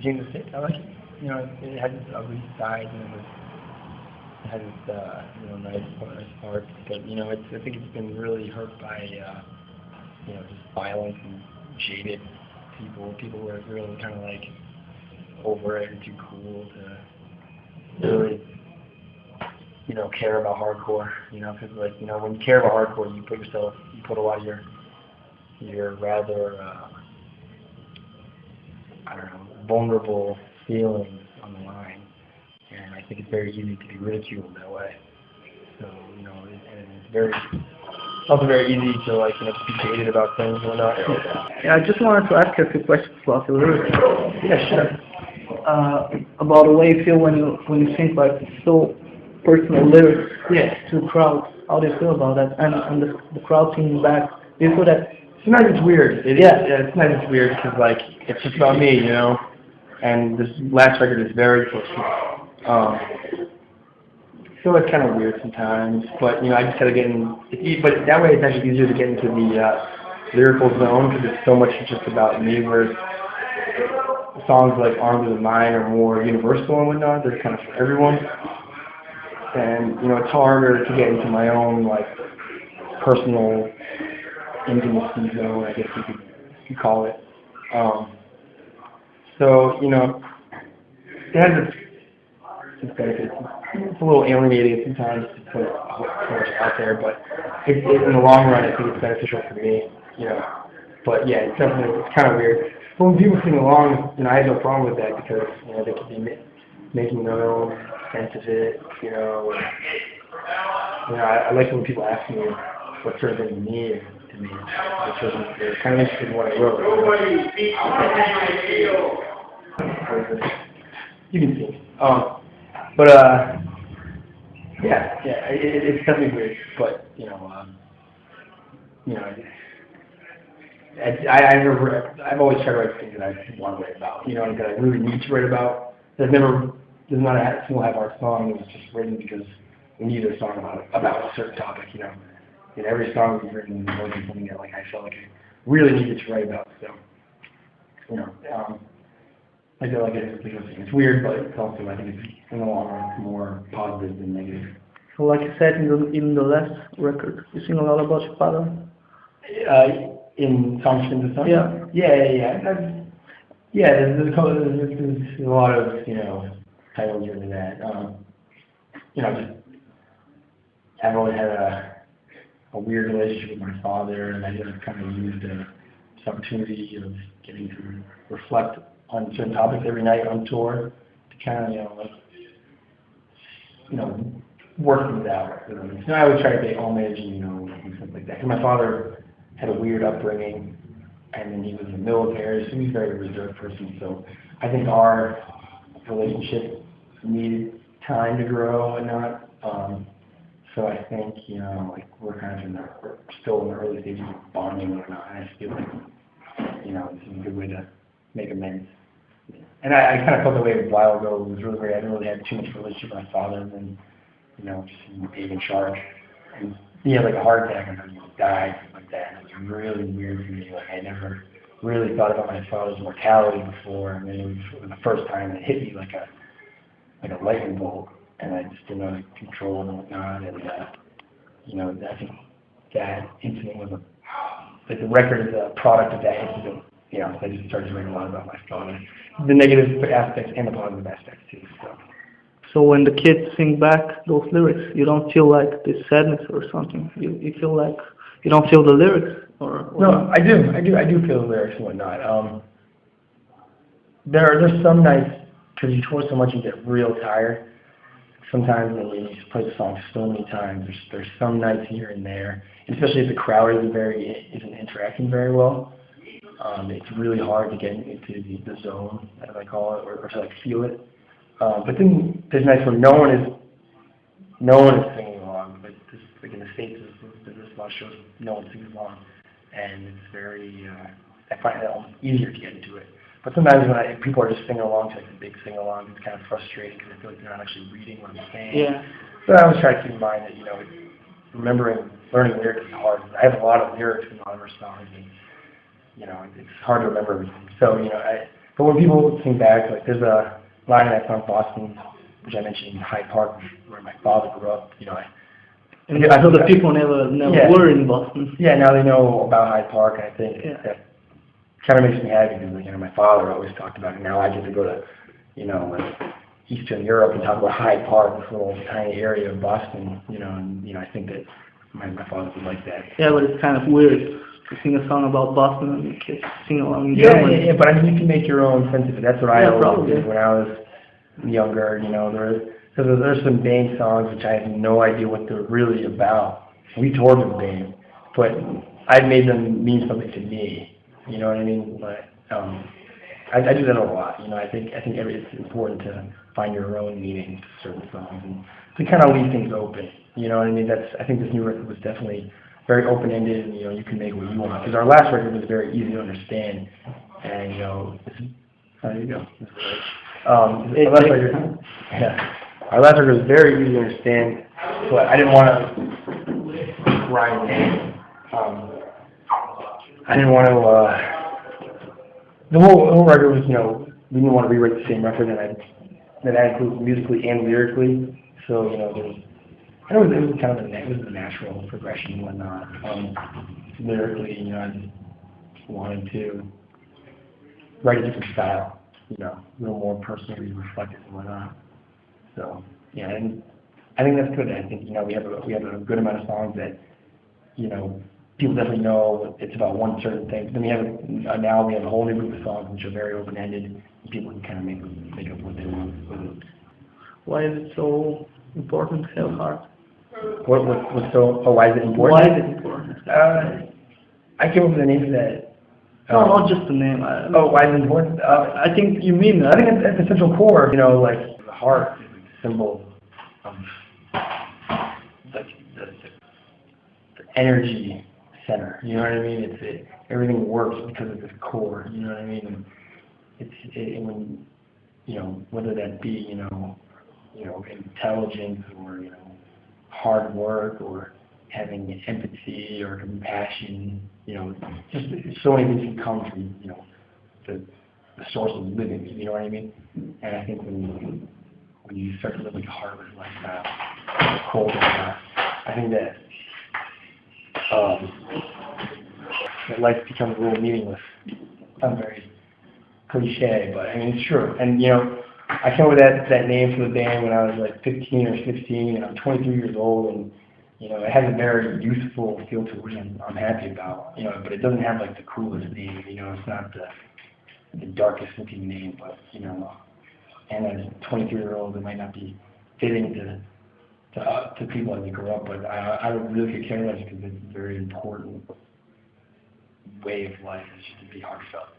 seems to fit. I like it. You know, it had its ugly side, and it had its nice parts. But you know, I think it's been really hurt by just violence and jaded people who are really kind of like over it and too cool to really care about hardcore. Because like when you care about hardcore, you put a lot of your rather vulnerable feelings on the line, and I think it's very easy to be ridiculed that way. So and it's also very easy to be jaded about things and whatnot. Yeah, I just wanted to ask you a few questions about the lyrics. Yeah, sure. About the way you feel when you think like so personal lyrics to the crowd. How do you feel about that? And the crowd singing back. Do you feel that? Sometimes it's weird. Sometimes it's weird because it's just about me, And this last record is very personal. So it's kind of weird sometimes, but I just gotta get in. But that way, it's actually easier to get into the lyrical zone because it's so much just about me. Whereas songs like "Armed with Mine" are more universal and whatnot. They're kind of for everyone, and it's harder to get into my own personal intimacy zone, I guess you could call it. So it has its benefits. It's a little alienating sometimes to put so much out there, but in the long run, I think it's beneficial for me. But yeah, it's kind of weird. But when people sing along, I have no problem with that because they could be making their own sense of it. I like when people ask me what sort of thing mean to me. They're kind of interested in what I wrote. You can see. It's definitely weird. But I've always tried to write things that I want to write about. That I really need to write about. There's not a single half-heart song that was just written because we needed a song about a certain topic. And every song we've written was something that I felt like I really needed to write about. So I feel like it's weird, but it's also I think it's in the long run more positive than negative. So like you said in the last record, you sing a lot about your father. In Songs from the Sun? Yeah. There's a lot of, titles written in that. I've always had a weird relationship with my father, and I just kind of used this opportunity of getting to reflect on certain topics every night on tour to kind of, work things out. So I always try to pay homage and stuff like that. Because my father had a weird upbringing, and then he was in the military, so he's a very reserved person. So I think our relationship needed time to grow and not. So I think we're kind of we're still in the early stages of bonding and whatnot. And I just feel like this is a good way to make amends. And I kind of felt that way a while ago. It was really weird. I didn't really have too much relationship with my father, and then just being in charge. And he had a heart attack and he died like that. And it was really weird for me. I never really thought about my father's mortality before, and then it was the first time it hit me like a lightning bolt, and I just didn't know how to control it and whatnot. And I think that incident was the record is a product of that incident. So I just started writing a lot about my father, the negative aspects and the positive aspects too. So when the kids sing back those lyrics, you don't feel like this sadness or something. You feel like you don't feel the lyrics, or no, I do feel the lyrics and whatnot. There's some nights because you tour so much you get real tired. Sometimes when you just play the song so many times, there's some nights here and there, and especially if the crowd isn't interacting very well. It's really hard to get into the zone, as I call it, or to feel it. But then there's nights where no one is singing along. But in the States, there's a lot of shows no one sings along, and it's very. I find it almost easier to get into it. But sometimes when people are just singing along to the big sing along, it's kind of frustrating because I feel like they're not actually reading what I'm saying. Yeah. But I always try to keep in mind that learning lyrics is hard. I have a lot of lyrics in a lot of our songs, and it's hard to remember everything. So but But when people think back, like there's a line in that song Boston, which I mentioned in Hyde Park, where my father grew up. You know, I know the people never were in Boston. Yeah, now they know about Hyde Park, and I think that kind of makes me happy because, you know, my father always talked about it. Now I get to go to, you know, like Eastern Europe and talk about Hyde Park, this little tiny area of Boston, you know, and, you know, I think that my father would like that. Yeah, but it's kind of weird to sing a song about Boston and kids sing along in German. Yeah, but I mean, you can make your own sense of it. That's what I always did when I was younger, you know. There's some Bane songs which I have no idea what they're really about. We toured with Bane, but I made them mean something to me. You know what I mean? But I do that a lot. You know, I think it's important to find your own meaning to certain songs and to kind of leave things open. You know what I mean? I think this new record was definitely very open-ended, and you know, you can make what you want. Because our last record was very easy to understand, and you know, there you go. Our last record was very easy to understand, but I didn't want to grind it. I didn't want to. The whole record was, you know, we didn't want to rewrite the same record that I includes musically and lyrically. So, you know, it was kind of a natural progression and whatnot. Lyrically, you know, I just wanted to write a different style, you know, a little more personally reflective and whatnot. So, yeah, and I think that's good. I think, you know, we have a good amount of songs that, you know, people definitely know it's about one certain thing. But then we have now we have a whole new group of songs which are very open-ended, and people can kind of make up what they want with it. Why is it so important to have heart? Why is it important? Why is it important? I came up with the name for that. No, not just the name. Why is it important? I think you mean that. I think it's at the central core. You know, like the heart is a symbol of like the energy center. You know what I mean? Everything works because of this core. You know what I mean? And when, you know, whether that be you know intelligence or, you know, hard work or having empathy or compassion, you know, just so many things can come from, you know, the source of living, you know what I mean? And I think when you start to live like a harvest lifestyle, cold lifestyle, I think that life becomes a little meaningless. Sounds very cliche, but I mean it's true. And you know, I came up with that name for the band when I was like 15 or 16, and I'm 23 years old, and you know, it has a very youthful feel to it, which I'm happy about. You know, but it doesn't have like the coolest name. You know, it's not the darkest looking name, but you know, and as a 23-year-old, it might not be fitting to people as they grow up, but I really could care less because it's a very important way of life. It's just to be heartfelt.